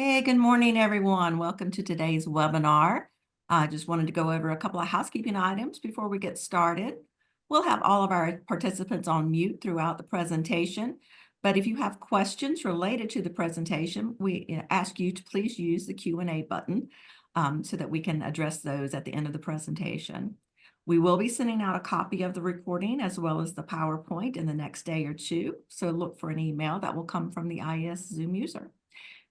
Hey, good morning, everyone. Welcome to today's webinar. I just wanted to go over a couple of housekeeping items before we get started. We'll have all of our participants on mute throughout the presentation, but if you have questions related to the presentation, we ask you to please use the Q&A button so that we can address those at the end of the presentation. We will be sending out a copy of the recording as well as the PowerPoint in the next day or two, so look for an email that will come from the IES Zoom user.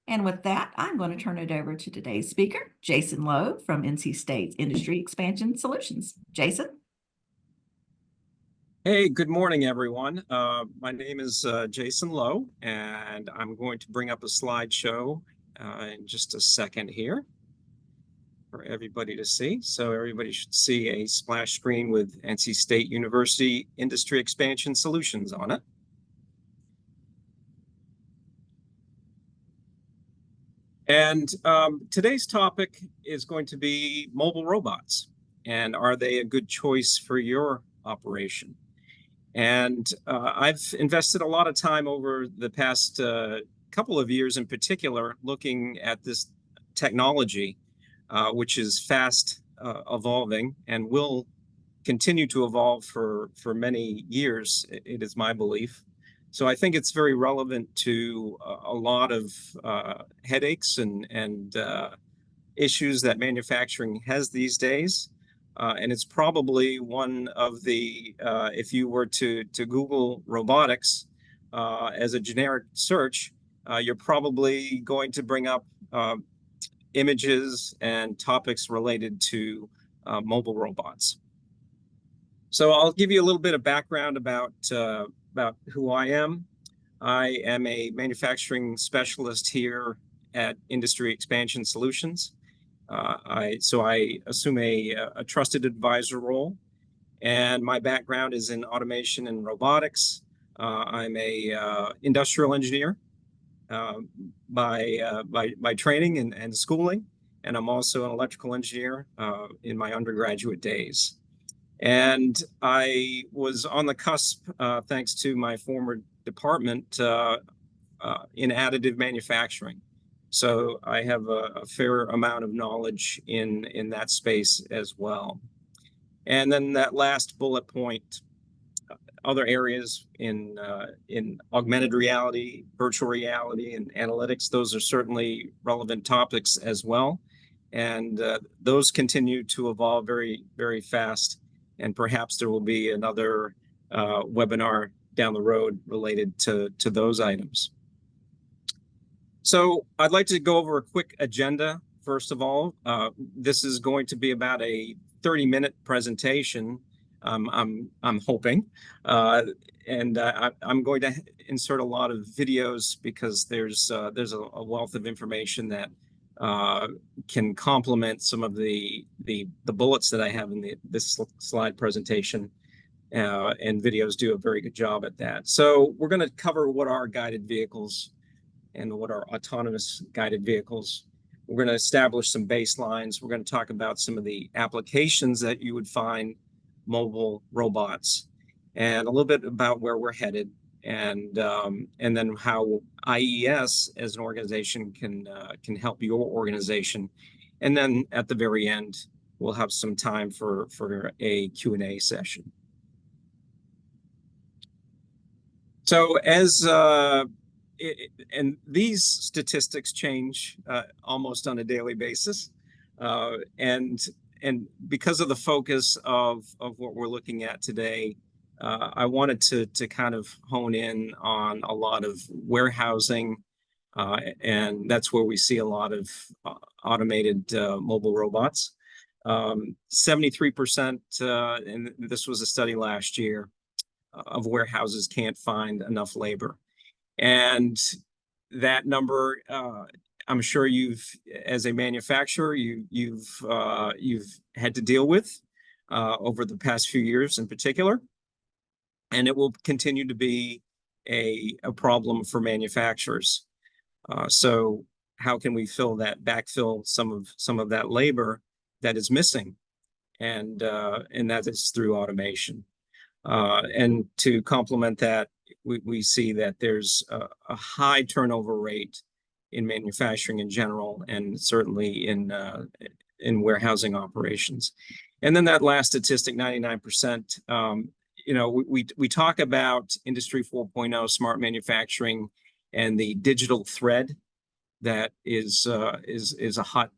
And with that, I'm going to turn it over to today's speaker, Jason Lowe from NC State's Industry Expansion Solutions. Jason? Hey, good morning, everyone. My name is Jason Lowe, and I'm going to bring up a slideshow in just a second here for everybody to see. So everybody should see a splash screen with NC State University Industry Expansion Solutions on it. And today's topic is going to be mobile robots, and are they a good choice for your operation? And I've invested a lot of time over the past couple of years in particular looking at this technology, which is fast evolving and will continue to evolve for many years, it is my belief. So I think it's very relevant to a lot of headaches and issues that manufacturing has these days. And it's probably one of the, if you were to Google robotics as a generic search, you're probably going to bring up images and topics related to mobile robots. So I'll give you a little bit of background about who I am. I am a manufacturing specialist here at Industry Expansion Solutions. So I assume a trusted advisor role, and my background is in automation and robotics. I'm a industrial engineer by training and schooling, and I'm also an electrical engineer in my undergraduate days. And I was on the cusp, thanks to my former department, in additive manufacturing. So I have a fair amount of knowledge in that space as well. And then that last bullet point, other areas in augmented reality, virtual reality, and analytics, those are certainly relevant topics as well. And those continue to evolve very, very fast. And perhaps there will be another webinar down the road related to those items. So I'd like to go over a quick agenda. First of all, this is going to be about a 30-minute presentation, I'm hoping. And I'm going to insert a lot of videos because there's a wealth of information that can complement some of the bullets that I have in this slide presentation, and videos do a very good job at that. So we're going to cover what are guided vehicles and what are autonomous guided vehicles. We're going to establish some baselines. We're going to talk about some of the applications that you would find mobile robots, and a little bit about where we're headed, and then how IES as an organization can help your organization. And then at the very end, we'll have some time for a Q&A session. So and these statistics change almost on a daily basis, and because of the focus of what we're looking at today, I wanted to kind of hone in on a lot of warehousing, and that's where we see a lot of automated mobile robots. 73%, and this was a study last year, of warehouses can't find enough labor. And that number, I'm sure as a manufacturer, you've had to deal with over the past few years in particular, and it will continue to be a problem for manufacturers. So how can we backfill some of that labor that is missing, and that is through automation. And to complement that, we see that there's a high turnover rate manufacturing in general, and certainly in warehousing operations. And then that last statistic, 99%. We talk about Industry 4.0, smart manufacturing, and the digital thread that is a hot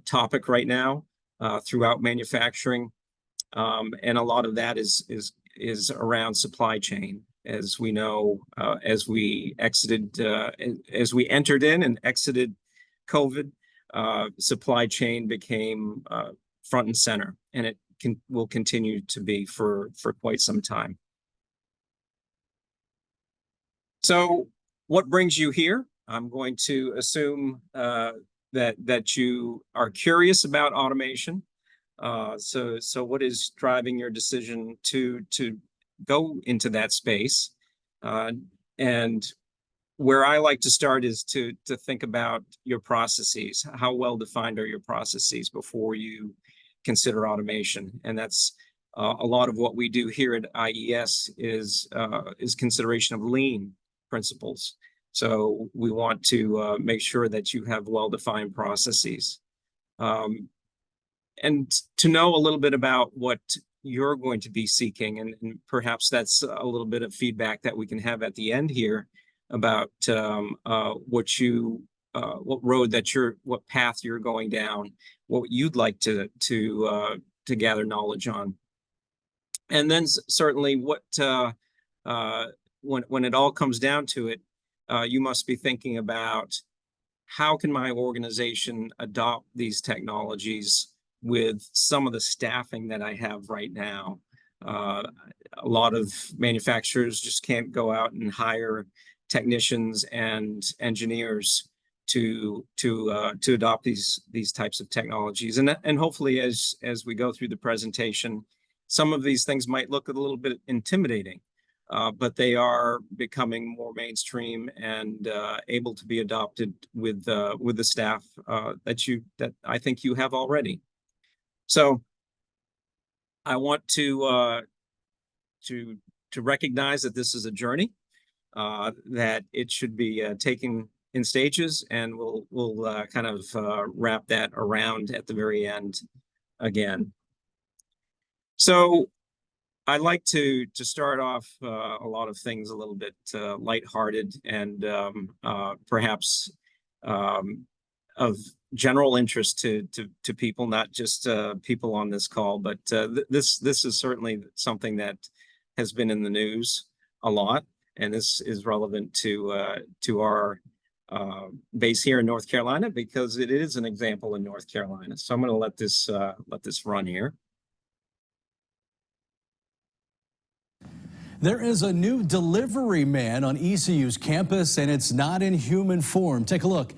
topic right now throughout manufacturing, and a lot of that is around supply chain. As we know, as we entered in and exited COVID, supply chain became front and center, and it will continue to be for quite some time. So what brings you here? I'm going to assume that you are curious about automation. So what is driving your decision to go into that space? And where I like to start is to think about your processes. How well defined are your processes before you consider automation? And that's a lot of what we do here at IES is consideration of lean principles. So we want to make sure that you have well-defined processes. And to know a little bit about what you're going to be seeking, and perhaps that's a little bit of feedback that we can have at the end here about what path you're going down, what you'd like to gather knowledge on. And then certainly when it all comes down to it, you must be thinking about, how can my organization adopt these technologies with some of the staffing that I have right now? A lot of manufacturers just can't go out and hire technicians and engineers to adopt these types of technologies. And hopefully, as we go through the presentation, some of these things might look a little bit intimidating, but they are becoming more mainstream and able to be adopted with the staff that I think you have already. So I want to recognize that this is a journey, that it should be taken in stages, and we'll kind of wrap that around at the very end again. So I like to start off a lot of things a little bit lighthearted and perhaps of general interest to people, not just people on this call, but this is certainly something that has been in the news a lot, and this is relevant to our base here in North Carolina, because it is an example in North Carolina. So I'm going to let this run here. There is a new delivery man on ECU's campus, and it's not in human form. Take a look.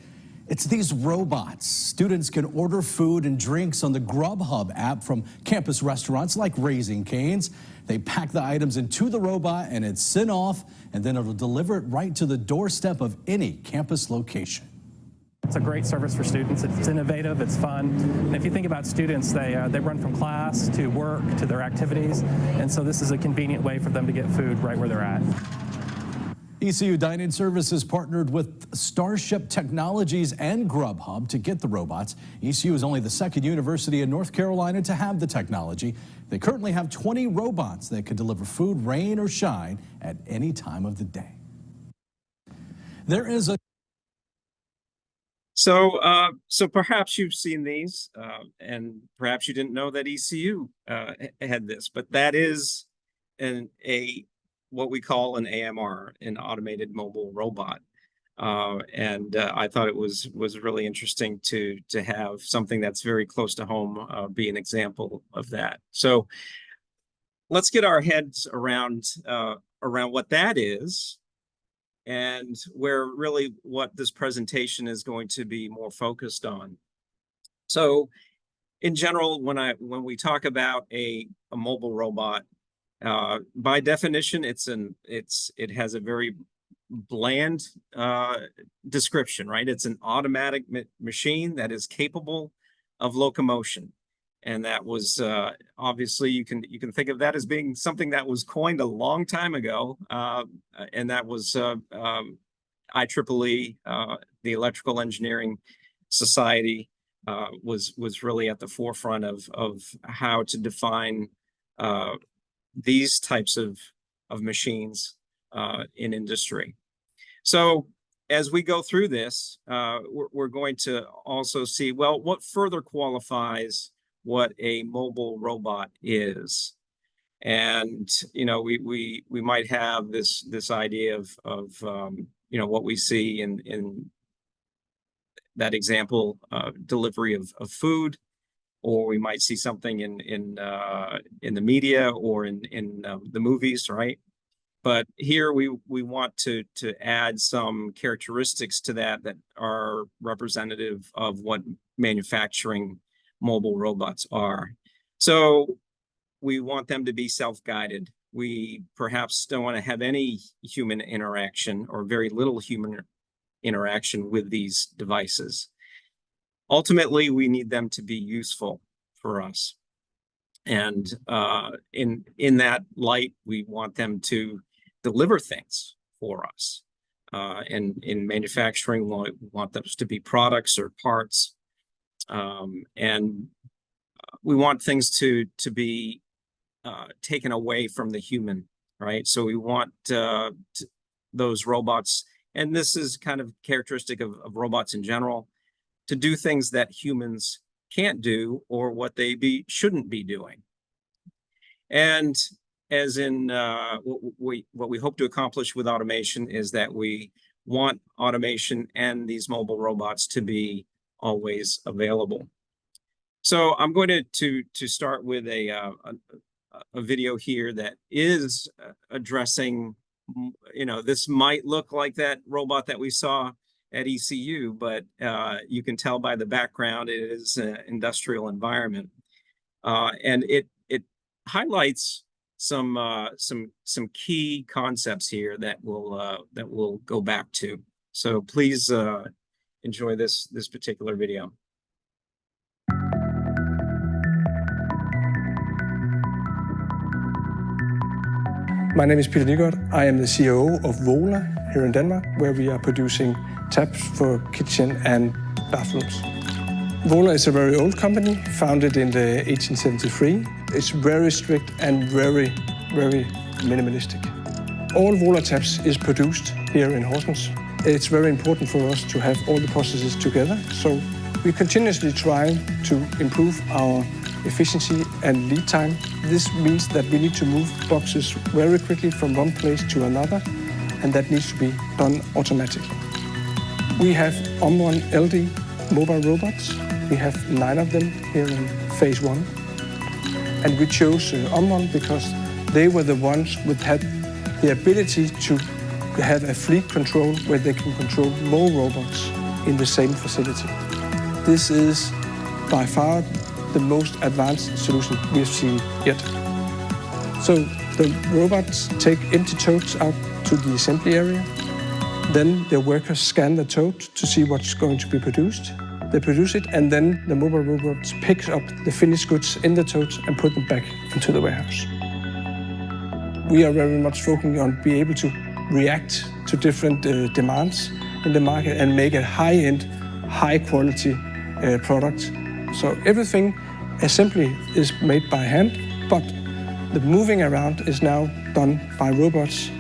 It's these robots. Students can order food and drinks on the Grubhub app from campus restaurants like Raising Cane's. They pack the items into the robot, and it's sent off, and then it'll deliver it right to the doorstep of any campus location. It's a great service for students. It's innovative, it's fun. And if you think about students, they run from class to work to their activities, and so this is a convenient way for them to get food right where they're at. ECU Dining Services partnered with Starship Technologies and Grubhub to get the robots. ECU is only the second university in North Carolina to have the technology. They currently have 20 robots that could deliver food, rain or shine, at any time of the day. There is a So perhaps you've seen these, and perhaps you didn't know that ECU had this, but that is what we call an AMR, an automated mobile robot. And I thought it was really interesting to have something that's very close to home be an example of that. So let's get our heads around what that is, and where really what this presentation is going to be more focused on. So in general, when we talk about a mobile robot, by definition, it has a very bland description, right? It's an automatic machine that is capable of locomotion. And that was obviously, you can think of that as being something that was coined a long time ago, and that was IEEE, the Electrical Engineering Society, was really at the forefront of how to define these types of machines in industry. So as we go through this, we're going to also see, well, what further qualifies what a mobile robot is. And we might have this idea of what we see in that example, delivery of food, or we might see something in the media or in the movies, right? But here we want to add some characteristics to that are representative of what manufacturing mobile robots are. So we want them to be self-guided. We perhaps don't want to have any human interaction or very little human interaction with these devices. Ultimately, we need them to be useful for us. And in that light, we want them to deliver things for us. And in manufacturing, we want those to be products or parts. And we want things to be taken away from the human, right? So we want those robots, and this is kind of characteristic of robots in general, to do things that humans can't do or what they shouldn't be doing. And as in what we hope to accomplish with automation is that we want automation and these mobile robots to be always available. So I'm going to start with a video here that is addressing, this might look like that robot that we saw at ECU, but you can tell by the background it is an industrial environment, and it highlights some key concepts here that we'll go back to. So please enjoy this particular video. My name is Peter Nygaard. I am the CEO of Vola here in Denmark, where we are producing taps for kitchen and bathrooms. Vola is a very old company, founded in the 1873. It's very strict and very, very minimalistic. All Vola taps is produced here in Horsens. It's very important for us to have all the processes together, so we continuously try to improve our efficiency and lead time. This means that we need to move boxes very quickly from one place to another, and that needs to be done automatically. We have Omron LD mobile robots. We have 9 of them here in phase 1. And we chose Omron because they were the ones who had the ability to have a fleet control where they can control more robots in the same facility. This is by far the most advanced solution we've seen yet. So the robots take empty totes out to the assembly area. Then the workers scan the tote to see what's going to be produced. They produce it, and then the mobile robots pick up the finished goods in the totes and put them back into the warehouse. We are very much focusing on being able to react to different demands in the market and make a high-end, high-quality product. So everything assembly is made by hand, but the moving around is now done by robots.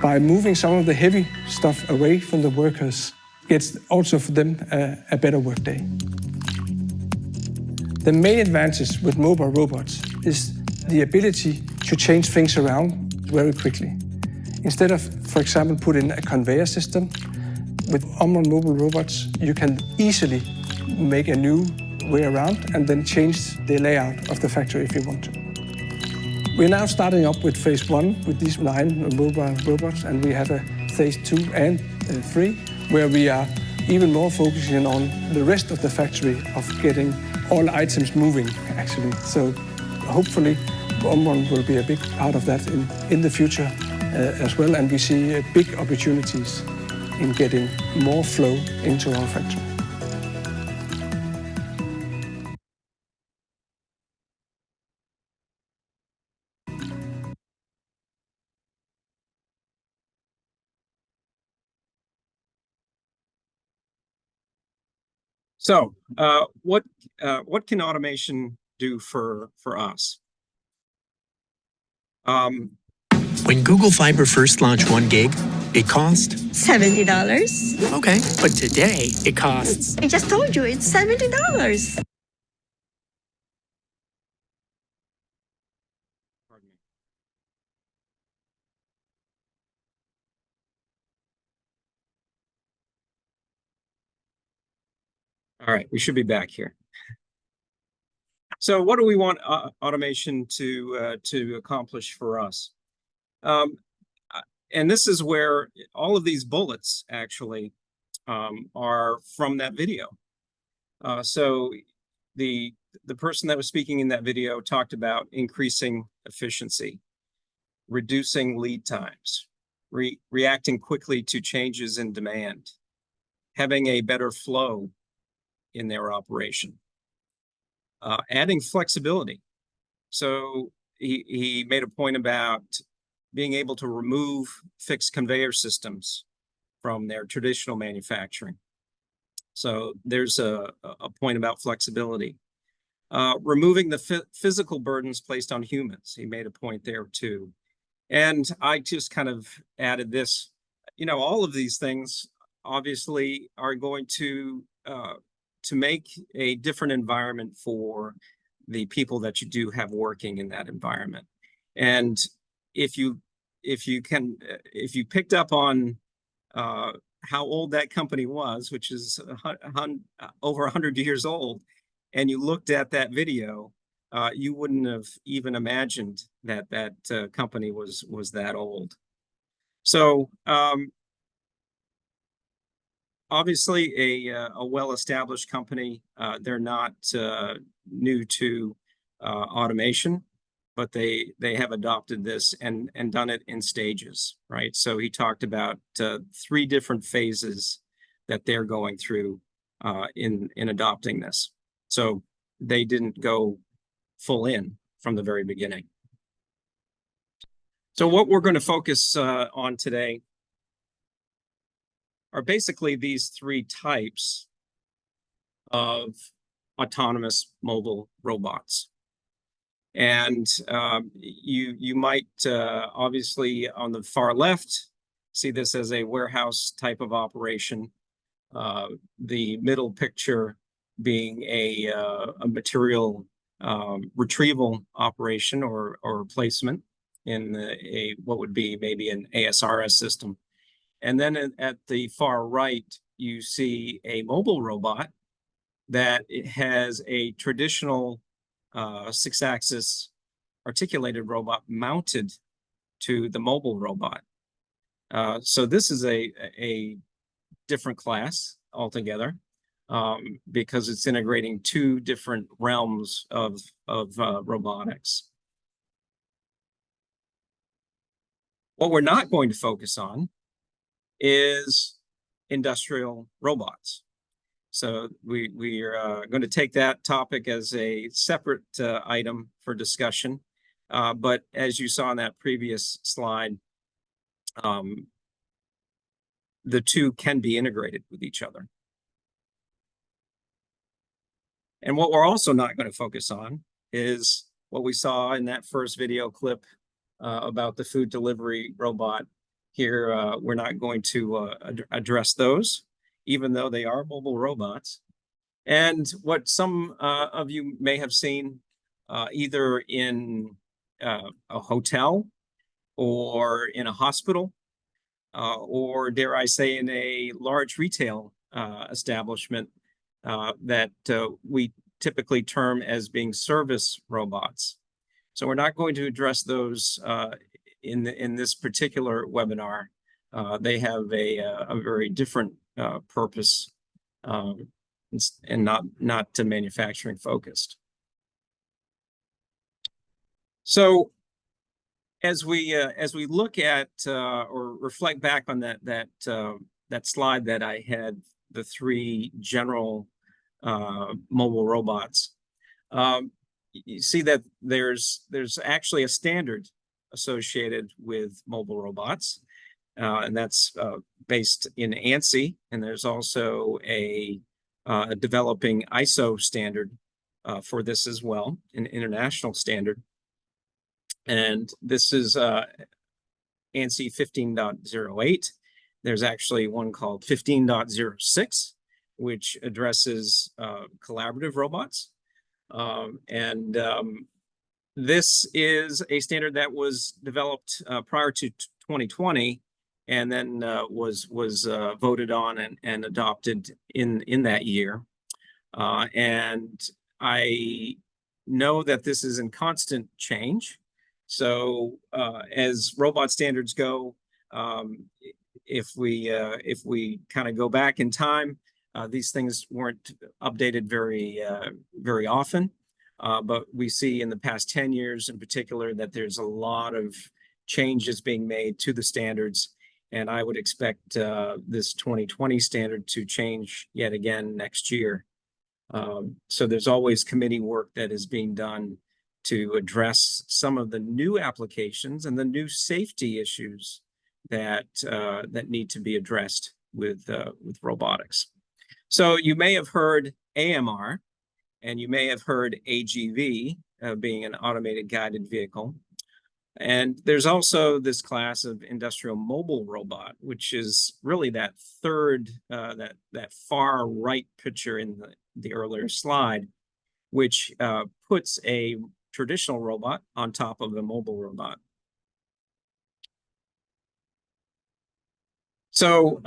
By moving some of the heavy stuff away from the workers, it's also for them a better workday. The main advantage with mobile robots is the ability to change things around very quickly. Instead of, for example, put in a conveyor system, with Omron mobile robots, you can easily make a new way around and then change the layout of the factory if you want to. We're now starting up with phase 1 with these 9 mobile robots, and we have a phase 2 and 3 where we are even more focusing on the rest of the factory of getting all items moving, actually. So hopefully Omron will be a big part of that in the future as well, and we see big opportunities in getting more flow into our factory. So, what can automation do for us? When Google Fiber first launched 1 gig, it cost $70. okay, but today it costs. I just told you it's $70. Pardon me. All right, we should be back here. So, what do we want automation to accomplish for us? And this is where all of these bullets actually are from that video. So the person that was speaking in that video talked about increasing efficiency, reducing lead times, reacting quickly to changes in demand, having a better flow in their operation, adding flexibility. So he made a point about being able to remove fixed conveyor systems from their traditional manufacturing. So there's a point about flexibility. Removing the physical burdens placed on humans. He made a point there too. And I just kind of added this, all of these things obviously are going to make a different environment for the people that you do have working in that environment. And if you picked up on how old that company was, which is over 100 years old, and you looked at that video, you wouldn't have even imagined that company was that old. So obviously a well-established company. They're not new to automation, but they have adopted this and done it in stages, right? So he talked about 3 different phases that they're going through in adopting this. So they didn't go full in from the very beginning. So what we're going to focus on today are basically these 3 types of autonomous mobile robots. And you might obviously on the far left see this as a warehouse type of operation. The middle picture being a material retrieval operation or placement in what would be maybe an ASRS system. And then at the far right, you see a mobile robot that it has a traditional 6-axis articulated robot mounted to the mobile robot. So this is a different class altogether because it's integrating 2 different realms of robotics. What we're not going to focus on is industrial robots. So we are going to take that topic as a separate item for discussion. But as you saw in that previous slide, the 2 can be integrated with each other. And what we're also not going to focus on is what we saw in that first video clip about the food delivery robot. Here, we're not going to address those, even though they are mobile robots. And what some of you may have seen either in a hotel or in a hospital, or dare I say in a large retail establishment that we typically term as being service robots. So we're not going to address those in this particular webinar. They have a very different purpose and not manufacturing focused. So as we look at or reflect back on that slide that I had, the 3 general mobile robots, you see that there's actually a standard associated with mobile robots, and that's based in ANSI, and there's also a developing ISO standard for this as well, an international standard. And this is ANSI 15.08. There's actually one called 15.06, which addresses collaborative robots. This is a standard that was developed prior to 2020, and then was voted on and adopted in that year. And I know that this is in constant change. So as robot standards go, if we kind of go back in time, these things weren't updated very often. But we see in the past 10 years in particular that there's a lot of changes being made to the standards. And I would expect this 2020 standard to change yet again next year. So there's always committee work that is being done to address some of the new applications and the new safety issues that need to be addressed with robotics. So you may have heard AMR, and you may have heard AGV, being an automated guided vehicle. And there's also this class of industrial mobile robot, which is really that third, that far right picture in the earlier slide, which puts a traditional robot on top of a mobile robot. So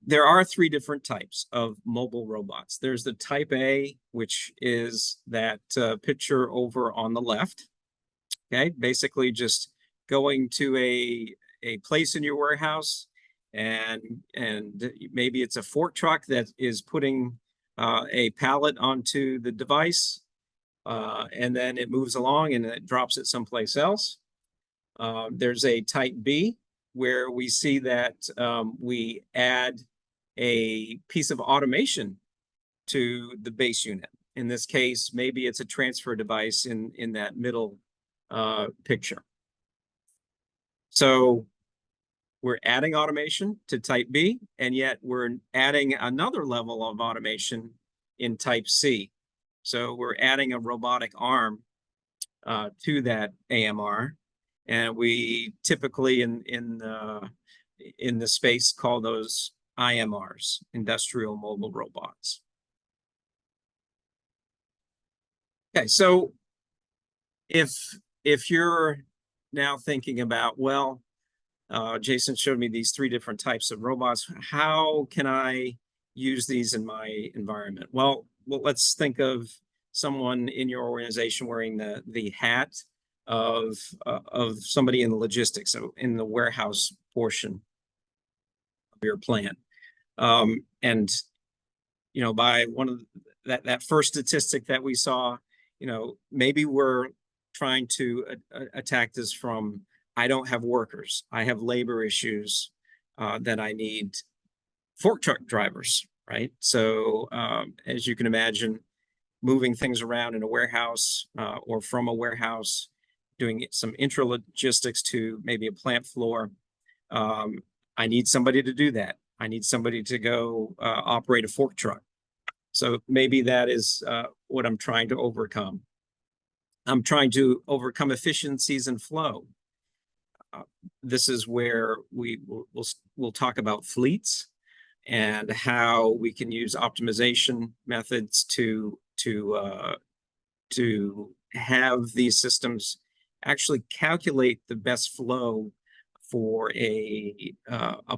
there are three different types of mobile robots. There's the type A, which is that picture over on the left. Okay, basically just going to a place in your warehouse, and maybe it's a fork truck that is putting a pallet onto the device, and then it moves along and it drops it someplace else. There's a type B, where we see that we add a piece of automation to the base unit. In this case, maybe it's a transfer device in that middle picture. So we're adding automation to type B, and yet we're adding another level of automation in type C. So we're adding a robotic arm to that AMR. And we typically in the space call those IMRs, industrial mobile robots. Okay, so if you're now thinking about, well, Jason showed me these three different types of robots, how can I use these in my environment? Well, let's think of someone in your organization wearing the hat of somebody in the logistics, so in the warehouse portion of your plant. And you know, by one of that first statistic that we saw, you know, maybe we're trying to attack this from, I don't have workers, I have labor issues, that I need fork truck drivers, right? So as you can imagine, moving things around in a warehouse or from a warehouse, doing some intralogistics to maybe a plant floor. I need somebody to do that. I need somebody to go operate a fork truck. So maybe that is what I'm trying to overcome. I'm trying to overcome efficiencies and flow. This is where we'll talk about fleets and how we can use optimization methods to have these systems actually calculate the best flow for a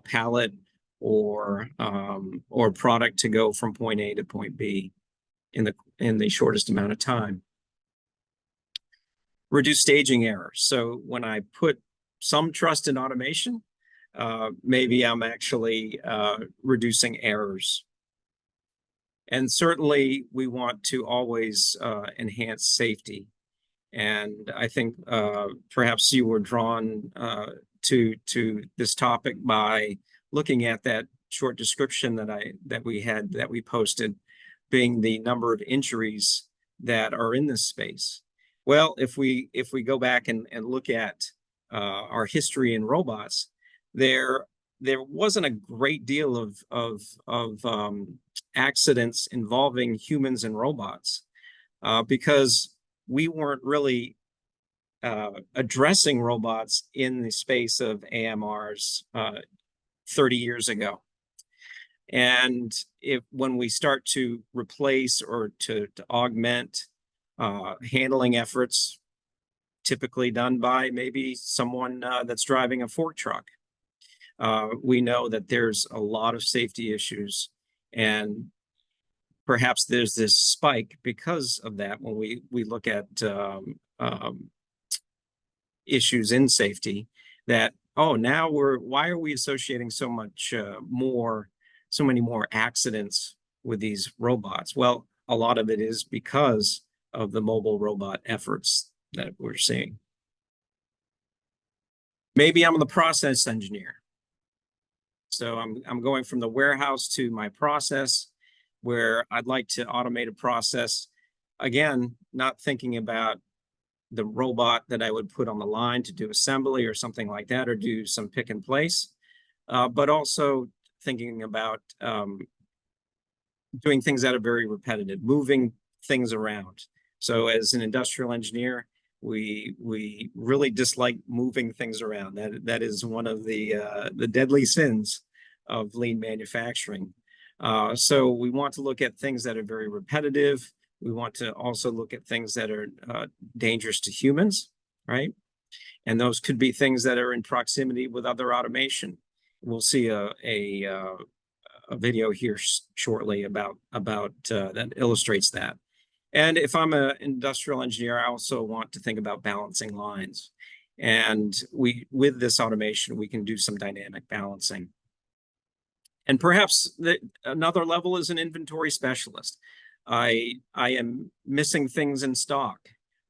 pallet or product to go from point A to point B in the shortest amount of time. Reduce staging errors. So when I put some trust in automation, maybe I'm actually reducing errors. And certainly we want to always enhance safety. And I think perhaps you were drawn to this topic by looking at that short description that we posted, being the number of injuries that are in this space. Well, if we go back and look at our history in robots, there there wasn't a great deal of accidents involving humans and robots because we weren't really addressing robots in the space of AMRs 30 years ago. And when we start to replace or to augment handling efforts, typically done by maybe someone that's driving a fork truck, we know that there's a lot of safety issues, and perhaps there's this spike because of that when we look at issues in safety that, oh, now why are we associating so many more accidents with these robots? Well, a lot of it is because of the mobile robot efforts that we're seeing. Maybe I'm the process engineer. So I'm going from the warehouse to my process where I'd like to automate a process. Again, not thinking about the robot that I would put on the line to do assembly or something like that, or do some pick and place, but also thinking about doing things that are very repetitive, moving things around. So as an industrial engineer, we really dislike moving things around. That is one of the deadly sins of lean manufacturing. So we want to look at things that are very repetitive. We want to also look at things that are dangerous to humans, right? And those could be things that are in proximity with other automation. We'll see a video here shortly about that illustrates that. And if I'm an industrial engineer, I also want to think about balancing lines. And with this automation, we can do some dynamic balancing. And perhaps another level is an inventory specialist. I am missing things in stock.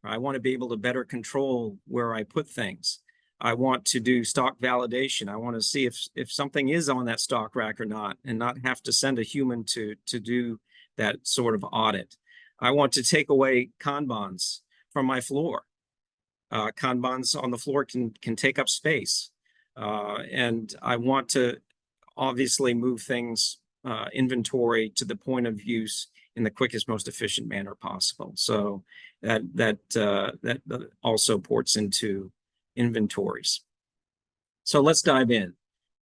I want to be able to better control where I put things. I want to do stock validation. I want to see if something is on that stock rack or not, and not have to send a human to do that sort of audit. I want to take away Kanbans from my floor. Kanbans on the floor can take up space. And I want to obviously move things, inventory, to the point of use in the quickest, most efficient manner possible. So that also ports into inventories. So let's dive in.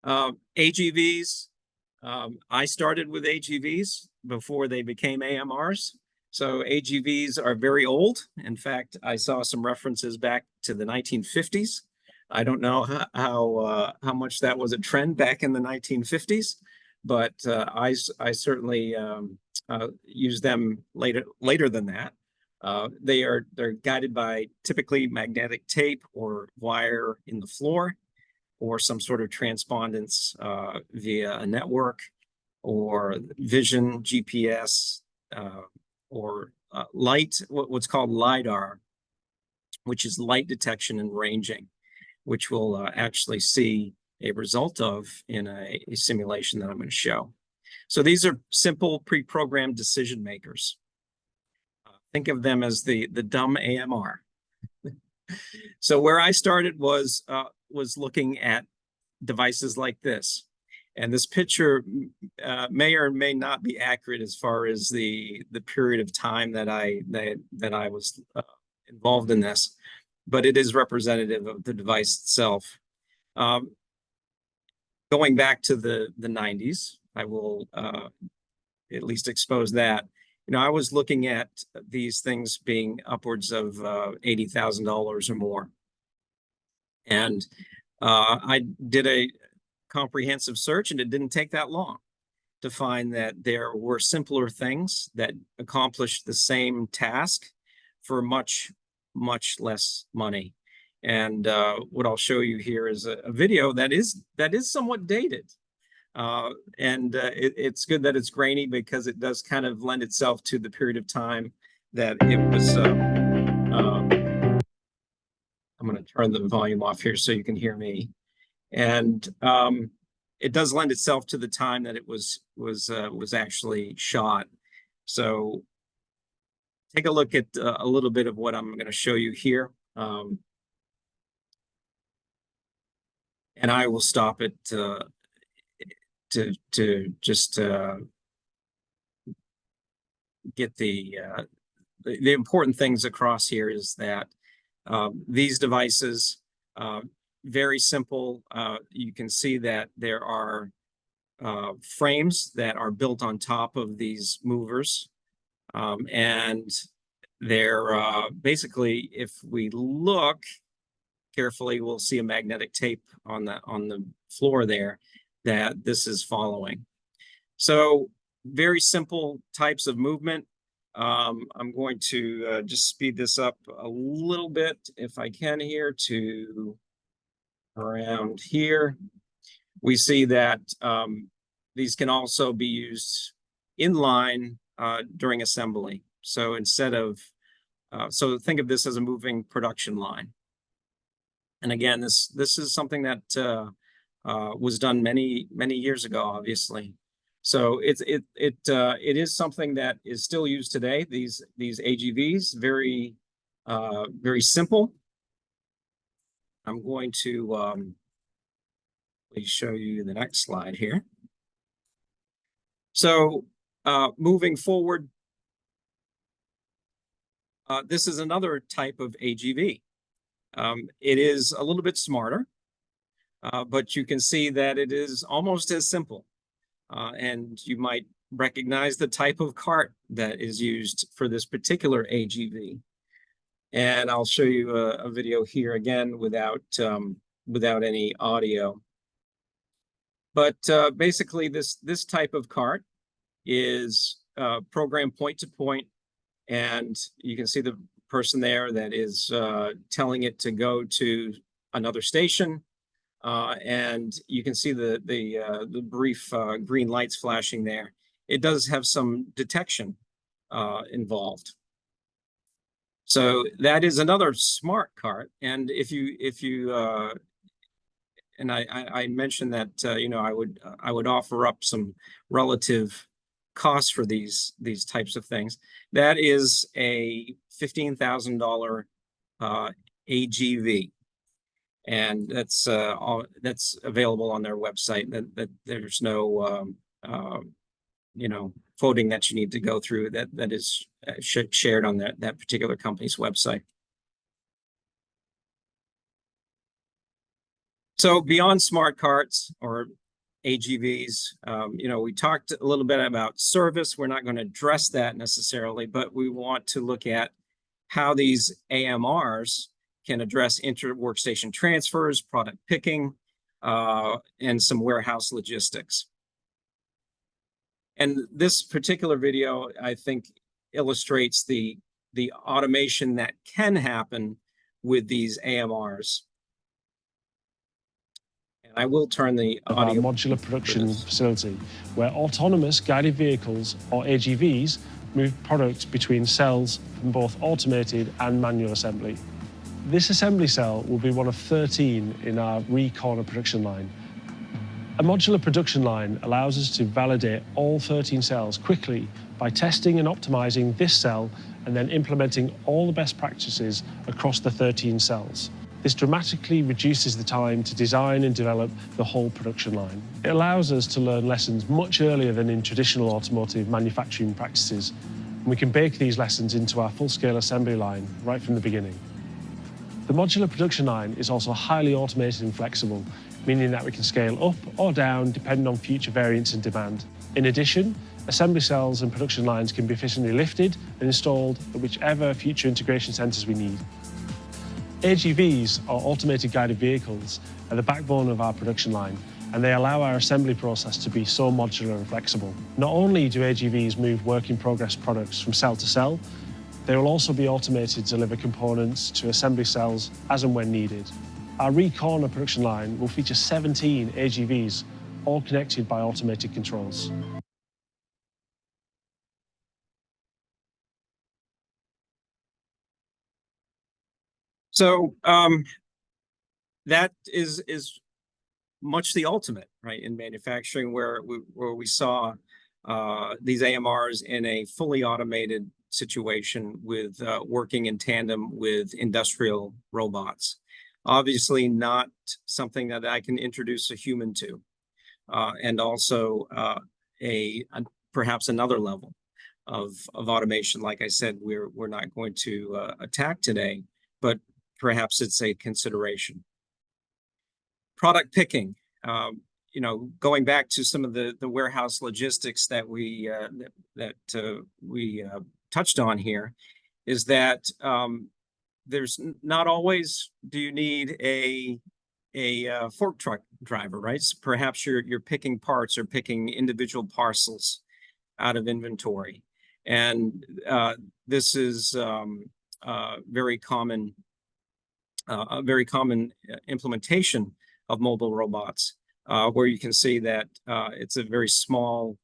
AGVs, I started with AGVs before they became AMRs. So AGVs are very old. In fact, I saw some references back to the 1950s. I don't know how much that was a trend back in the 1950s, but I certainly used them later than that. They're guided by typically magnetic tape or wire in the floor, or some sort of transpondence via a network, or vision, GPS, or light, what's called LiDAR, which is light detection and ranging, which we'll actually see a result of in a simulation that I'm going to show. So these are simple pre-programmed decision makers. Think of them as the dumb AMR. So where I started was looking at devices like this. And this picture may or may not be accurate as far as the period of time that I was involved in this, but it is representative of the device itself. Going back to the 90s, I will at least expose that. You know, I was looking at these things being upwards of $80,000 or more. And I did a comprehensive search, and it didn't take that long to find that there were simpler things that accomplished the same task for much, much less money. And what I'll show you here is a video that is somewhat dated. It's good that it's grainy, because it does kind of lend itself to the period of time that it was. I'm going to turn the volume off here so you can hear me. And it does lend itself to the time that it was actually shot. So take a look at a little bit of what I'm going to show you here. And I will stop it to just get the important things across here is that these devices, very simple. You can see that there are frames that are built on top of these movers. And they're basically, if we look carefully, we'll see a magnetic tape on the floor there that this is following. So very simple types of movement. I'm going to just speed this up a little bit if I can here to around here. We see that these can also be used in line during assembly. So instead of, so think of this as a moving production line. And again, this is something that was done many years ago, obviously. So it is something that is still used today. These AGVs, very simple. I'm going to please show you the next slide here. So moving forward, this is another type of AGV. It is a little bit smarter, but you can see that it is almost as simple. And you might recognize the type of cart that is used for this particular AGV. And I'll show you a video here again without any audio. But basically, this type of cart is programmed point to point, and you can see the person there that is telling it to go to another station. And you can see the brief green lights flashing there. It does have some detection involved. So that is another smart cart. And if you and I mentioned that you know, I would offer up some relative costs for these types of things. That is a $15,000 AGV. And that's available on their website. That there's no you know, quoting that you need to go through. That is shared on that particular company's website. So beyond smart carts or AGVs, you know, we talked a little bit about service. We're not going to address that necessarily, but we want to look at how these AMRs can address inter-workstation transfers, product picking, and some warehouse logistics. And this particular video, I think, illustrates the automation that can happen with these AMRs. And I will turn the audio. Our modular production facility, where autonomous guided vehicles, or AGVs, move products between cells from both automated and manual assembly. This assembly cell will be one of 13 in our ReCorner production line. A modular production line allows us to validate all 13 cells quickly by testing and optimizing this cell and then implementing all the best practices across the 13 cells. This dramatically reduces the time to design and develop the whole production line. It allows us to learn lessons much earlier than in traditional automotive manufacturing practices, and we can bake these lessons into our full-scale assembly line right from the beginning. The modular production line is also highly automated and flexible, meaning that we can scale up or down depending on future variants and demand. In addition, assembly cells and production lines can be efficiently lifted and installed at whichever future integration centers we need. AGVs, or automated guided vehicles, are the backbone of our production line, and they allow our assembly process to be so modular and flexible. Not only do AGVs move work-in-progress products from cell to cell, they will also be automated to deliver components to assembly cells as and when needed. Our ReCorner production line will feature 17 AGVs, all connected by automated controls. So that is much the ultimate, right, in manufacturing, where we saw these AMRs in a fully automated situation with working in tandem with industrial robots. Obviously not something that I can introduce a human to. and also perhaps another level of automation. Like I said, we're not going to attack today, but perhaps it's a consideration. Product picking. Going back to some of the warehouse logistics that we touched on here, is that there's not always do you need a fork truck driver, right? So perhaps you're picking parts or picking individual parcels out of inventory, and this is a very common implementation of mobile robots, where you can see that it's a very small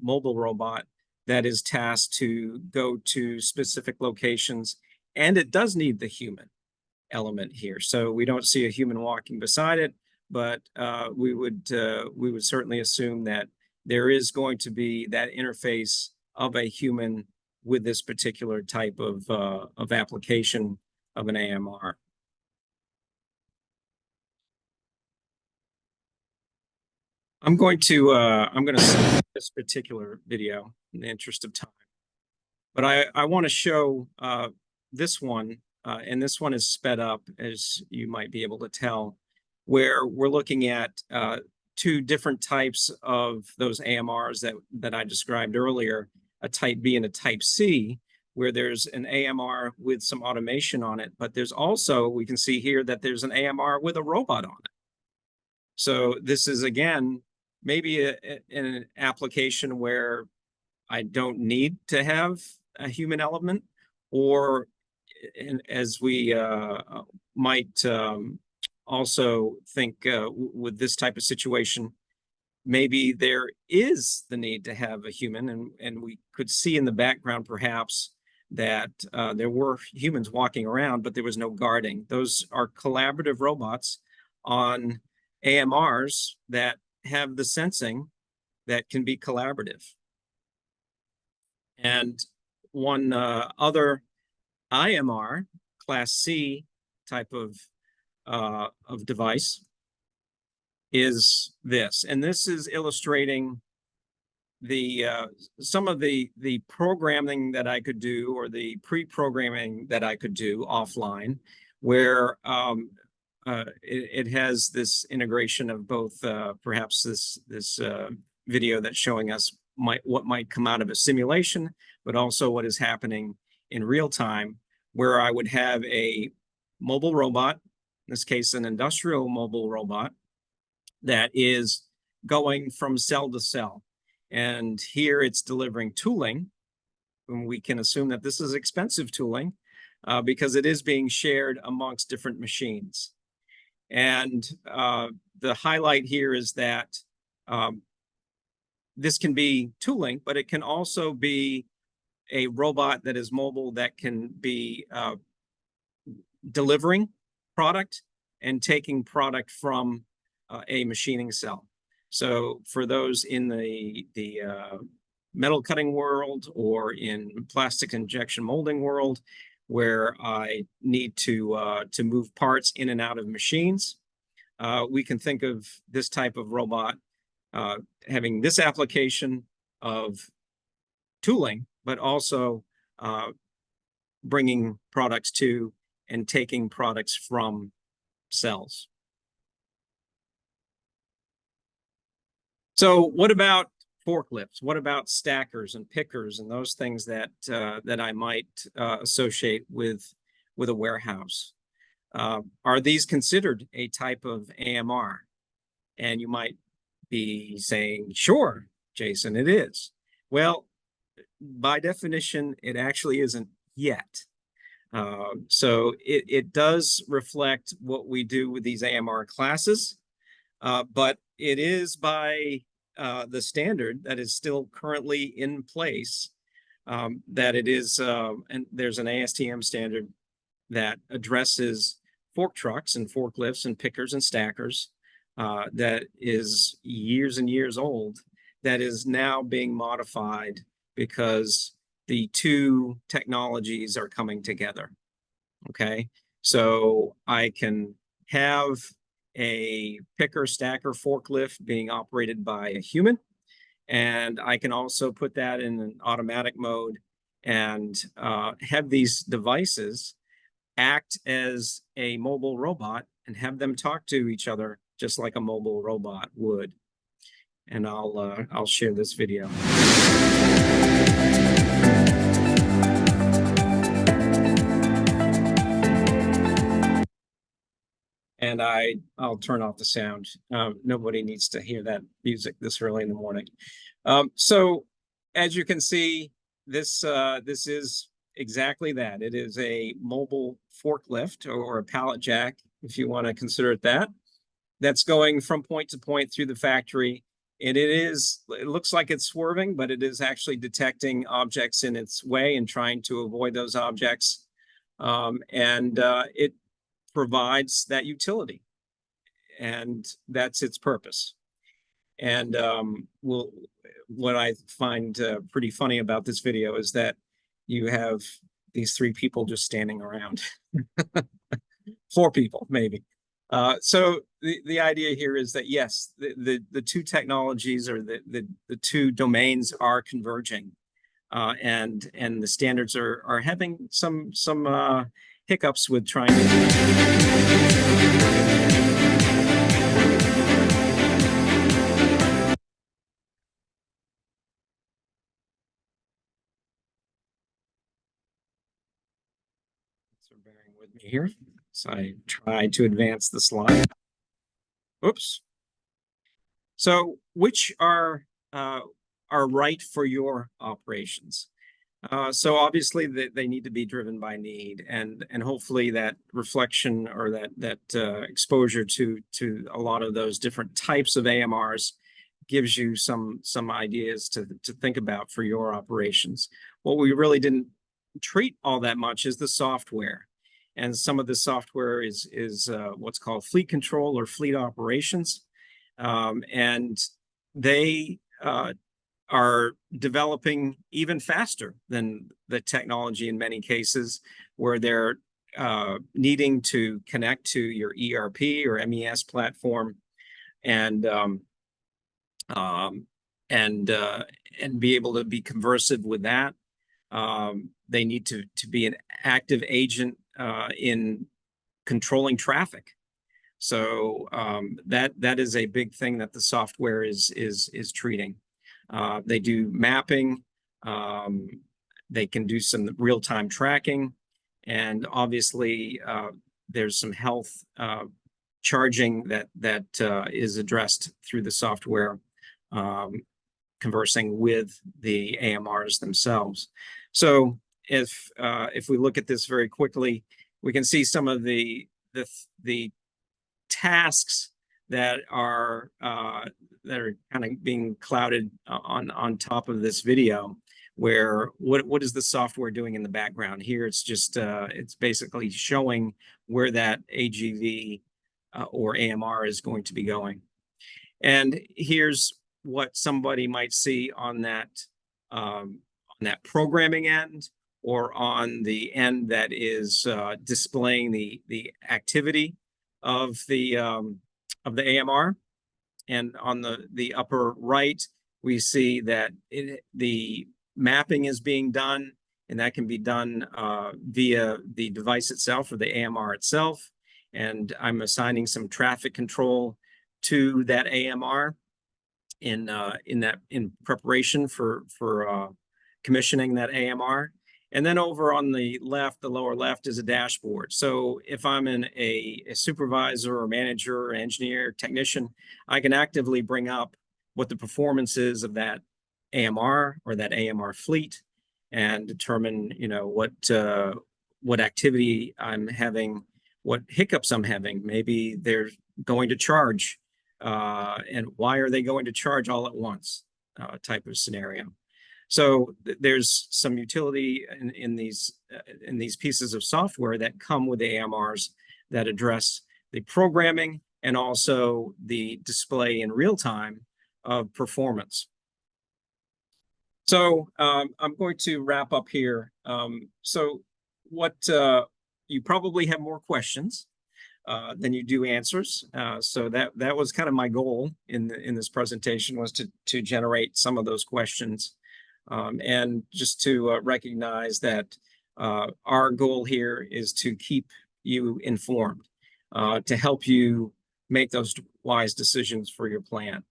mobile robot that is tasked to go to specific locations, and it does need the human element here. So we don't see a human walking beside it, but we would certainly assume that there is going to be that interface of a human with this particular type of application of an AMR. I'm going to skip this particular video in the interest of time, but I want to show this one, and this one is sped up, as you might be able to tell, where we're looking at two different types of those AMRs that I described earlier, a type B and a type C, where there's an AMR with some automation on it, but there's also, we can see here that there's an AMR with a robot on it. So this is, again, maybe an application where I don't need to have a human element, or as we might also think with this type of situation, maybe there is the need to have a human, and we could see in the background perhaps that there were humans walking around, but there was no guarding. Those are collaborative robots on AMRs that have the sensing that can be collaborative. And one other IMR, Class C type of device, is this. And this is illustrating the some of the programming that I could do, or the pre-programming that I could do offline, where it has this integration of both perhaps this video that's showing us what might come out of a simulation, but also what is happening in real time, where I would have a mobile robot, in this case an industrial mobile robot, that is going from cell to cell. And here it's delivering tooling, and we can assume that this is expensive tooling because it is being shared amongst different machines. And the highlight here is that this can be tooling, but it can also be a robot that is mobile, that can be delivering product and taking product from a machining cell. So for those in the metal cutting world, or in plastic injection molding world, where I need to move parts in and out of machines, we can think of this type of robot having this application of tooling, but also bringing products to and taking products from cells. So what about forklifts? What about stackers and pickers and those things that that I might associate with a warehouse? Are these considered a type of AMR? And you might be saying, sure, Jason, it is. Well, by definition, it actually isn't yet. So it does reflect what we do with these AMR classes, but it is by the standard that is still currently in place, that it is, and there's an ASTM standard that addresses fork trucks and forklifts and pickers and stackers, that is years and years old, that is now being modified because the two technologies are coming together. Okay, so I can have a picker, stacker, forklift being operated by a human. And I can also put that in an automatic mode and have these devices act as a mobile robot and have them talk to each other just like a mobile robot would. And I'll share this video. And I'll turn off the sound. Nobody needs to hear that music this early in the morning. So as you can see, this is exactly that. It is a mobile forklift or a pallet jack, if you want to consider it that, that's going from point to point through the factory. And it looks like it's swerving, but it is actually detecting objects in its way and trying to avoid those objects. It provides that utility, and that's its purpose. And what I find pretty funny about this video is that you have these 3 people just standing around. 4 people, maybe. So the idea here is that, yes, the 2 technologies or the 2 domains are converging, and the standards are having some hiccups with trying to. So bearing with me here. So I try to advance the slide. Oops. So which are right for your operations? So obviously they need to be driven by need, and hopefully that reflection or that exposure to a lot of those different types of AMRs gives you some ideas to think about for your operations. What we really didn't treat all that much is the software, and some of the software is what's called fleet control or fleet operations, and they are developing even faster than the technology in many cases, where they're needing to connect to your ERP or MES platform and be able to be conversive with that. They need to be an active agent in controlling traffic. So that is a big thing that the software is treating. They do mapping. They can do some real-time tracking, and obviously there's some health charging that is addressed through the software, conversing with the AMRs themselves. So if we look at this very quickly, we can see some of the tasks that are kind of being clouded on top of this video, where what is the software doing in the background? Here it's just it's basically showing where that AGV or AMR is going to be going. And here's what somebody might see on that programming end, or on the end that is displaying the activity of the AMR. And on the upper right, we see that the mapping is being done, and that can be done via the device itself or the AMR itself. And I'm assigning some traffic control to that AMR in preparation for commissioning that AMR. And then over on the left, the lower left, is a dashboard. So if I'm a supervisor or manager or engineer, technician, I can actively bring up what the performance is of that AMR or that AMR fleet, and determine, what activity I'm having, what hiccups I'm having. Maybe they're going to charge, and why are they going to charge all at once, type of scenario. So there's some utility in these pieces of software that come with the AMRs that address the programming and also the display in real time of performance. So I'm going to wrap up here. So what you probably have more questions. than you do answers. So that was kind of my goal in this presentation, was to generate some of those questions, and just to recognize that our goal here is to keep you informed, to help you make those wise decisions for your plan.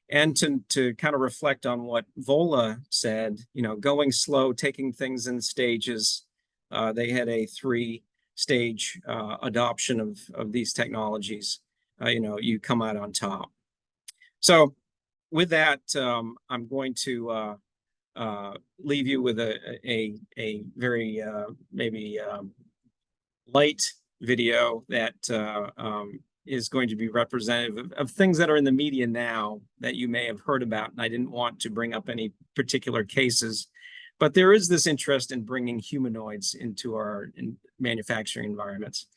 And to kind of reflect on what Vola said, going slow, taking things in stages. They had a 3-stage adoption of these technologies. You come out on top. So with that, I'm going to leave you with a very maybe light video that is going to be representative of things that are in the media now that you may have heard about. And I didn't want to bring up any particular cases, but there is this interest in bringing humanoids into our manufacturing environments.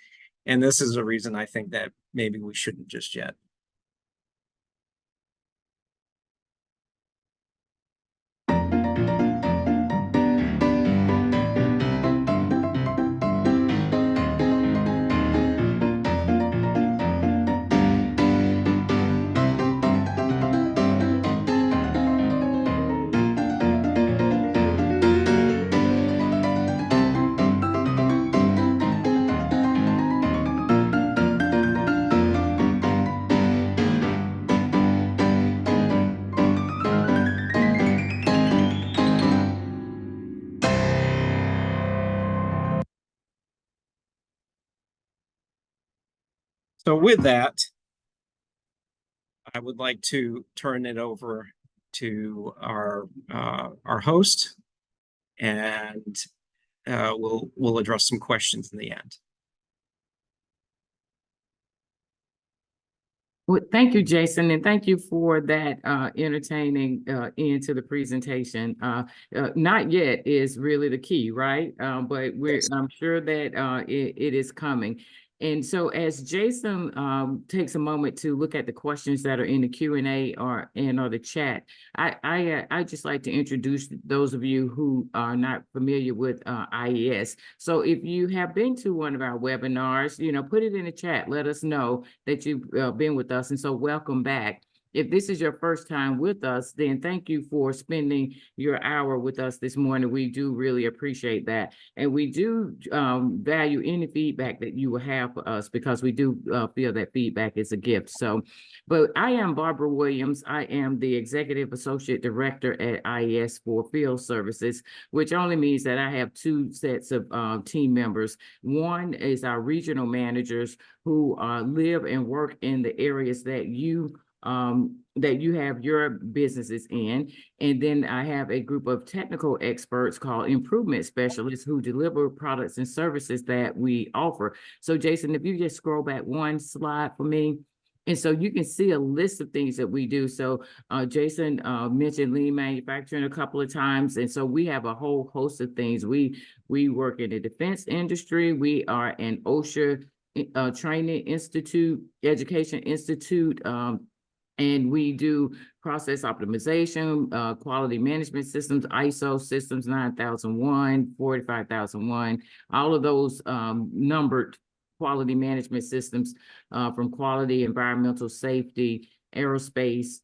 And this is a reason I think that maybe we shouldn't just yet. So with that, I would like to turn it over to our host, and we'll address some questions in the end. Well, thank you, Jason, and thank you for that entertaining end to the presentation. Not yet is really the key, right? But I'm sure that it is coming. And so as Jason takes a moment to look at the questions that are in the Q&A or the chat, I just like to introduce those of you who are not familiar with IES. So if you have been to one of our webinars, put it in the chat. Let us know that you've been with us. And so welcome back. If this is your first time with us, then thank you for spending your hour with us this morning. We do really appreciate that. And we do value any feedback that you will have for us, because we do feel that feedback is a gift. So, but I am Barbara Williams. I am the Executive Associate Director at IES for Field Services, which only means that I have 2 sets of team members. One is our regional managers who live and work in the areas that you have your businesses in. And then I have a group of technical experts called improvement specialists who deliver products and services that we offer. So Jason, if you just scroll back 1 slide for me. And so you can see a list of things that we do. So Jason mentioned lean manufacturing a couple of times. And so we have a whole host of things. We work in the defense industry. We are an OSHA training institute, education institute, and we do process optimization, quality management systems, ISO systems 9001, 45001, all of those numbered quality management systems from quality, environmental safety, aerospace,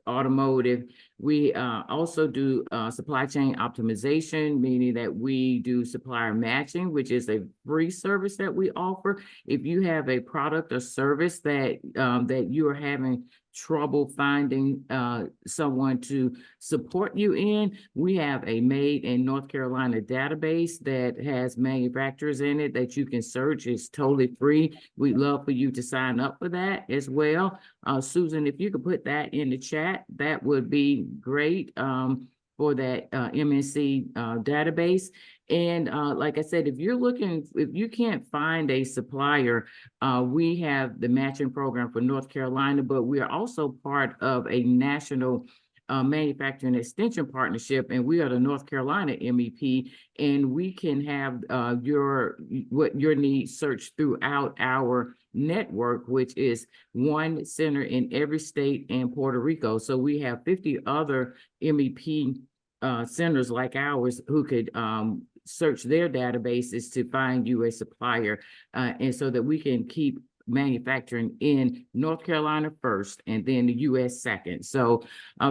automotive. We also do supply chain optimization, meaning that we do supplier matching, which is a free service that we offer. If you have a product or service that that you are having trouble finding someone to support you in, we have a Made in North Carolina database that has manufacturers in it that you can search. It's totally free. We'd love for you to sign up for that as well. Susan, if you could put that in the chat, that would be great for that MNC database. And like I said, if you can't find a supplier, we have the matching program for North Carolina, but we are also part of a national manufacturing extension partnership, and we are the North Carolina MEP, and we can have what your needs searched throughout our network, which is 1 center in every state and Puerto Rico. So we have 50 other MEP centers like ours who could search their databases to find you a supplier, and so that we can keep manufacturing in North Carolina first and then the US second. So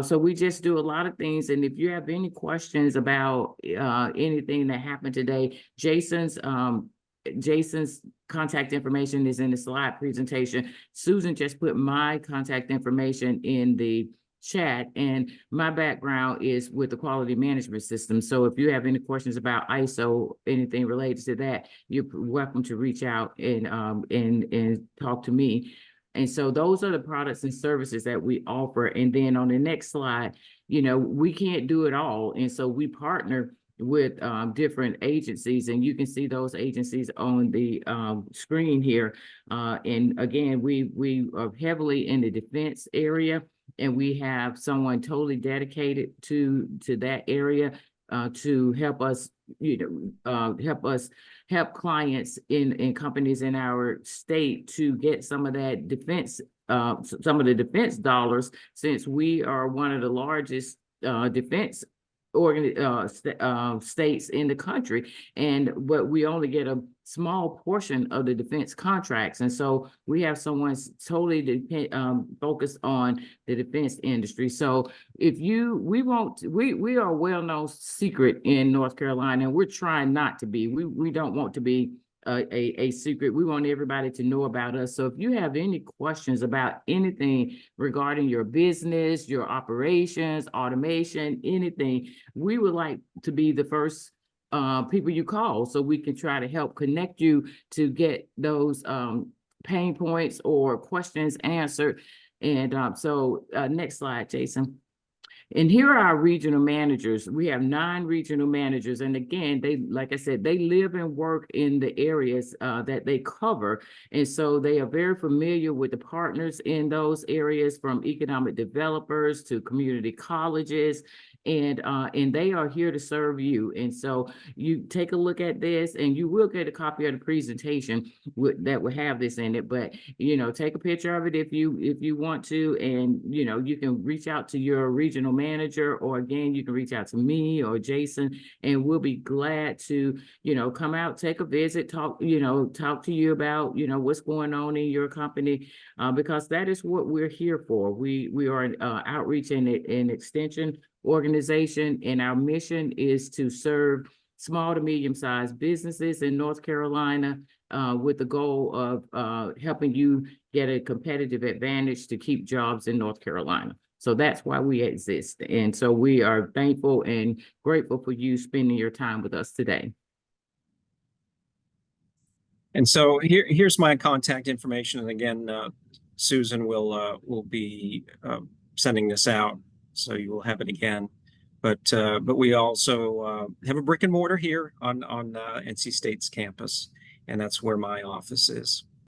so we just do a lot of things. And if you have any questions about anything that happened today, Jason's contact information is in the slide presentation. Susan just put my contact information in the chat, and my background is with the quality management system. So if you have any questions about ISO, anything related to that, you're welcome to reach out and talk to me. And so those are the products and services that we offer. And then on the next slide, you know, we can't do it all. And so we partner with different agencies, and you can see those agencies on the screen here. And again, we are heavily in the defense area, and we have someone totally dedicated to that area to help us, you know, help clients in companies in our state to get some of that defense, some of the defense dollars, since we are one of the largest defense states in the country, but we only get a small portion of the defense contracts. And so we have someone totally focused on the defense industry. So if we are a well-known secret in North Carolina, and we're trying not to be. We don't want to be a secret. We want everybody to know about us. So if you have any questions about anything regarding your business, your operations, automation, anything, we would like to be the first people you call, so we can try to help connect you to get those pain points or questions answered. And so next slide, Jason. And here are our regional managers. We have 9 regional managers. And again, they, like I said, they live and work in the areas that they cover. And so they are very familiar with the partners in those areas, from economic developers to community colleges. And they are here to serve you. And so you take a look at this, and you will get a copy of the presentation that will have this in it. But, you know, take a picture of it if you want to, and, you know, you can reach out to your regional manager, or again, you can reach out to me or Jason, and we'll be glad to, you know, come out, take a visit, talk to you about, you know, what's going on in your company, because that is what we're here for. We are an outreach and an extension organization, and our mission is to serve small to medium-sized businesses in North Carolina with the goal of helping you get a competitive advantage to keep jobs in North Carolina. So that's why we exist. And so we are thankful and grateful for you spending your time with us today. And so here's my contact information. And again, Susan will be sending this out, so you will have it again. But we also have a brick and mortar here on NC State's campus, and that's where my office is.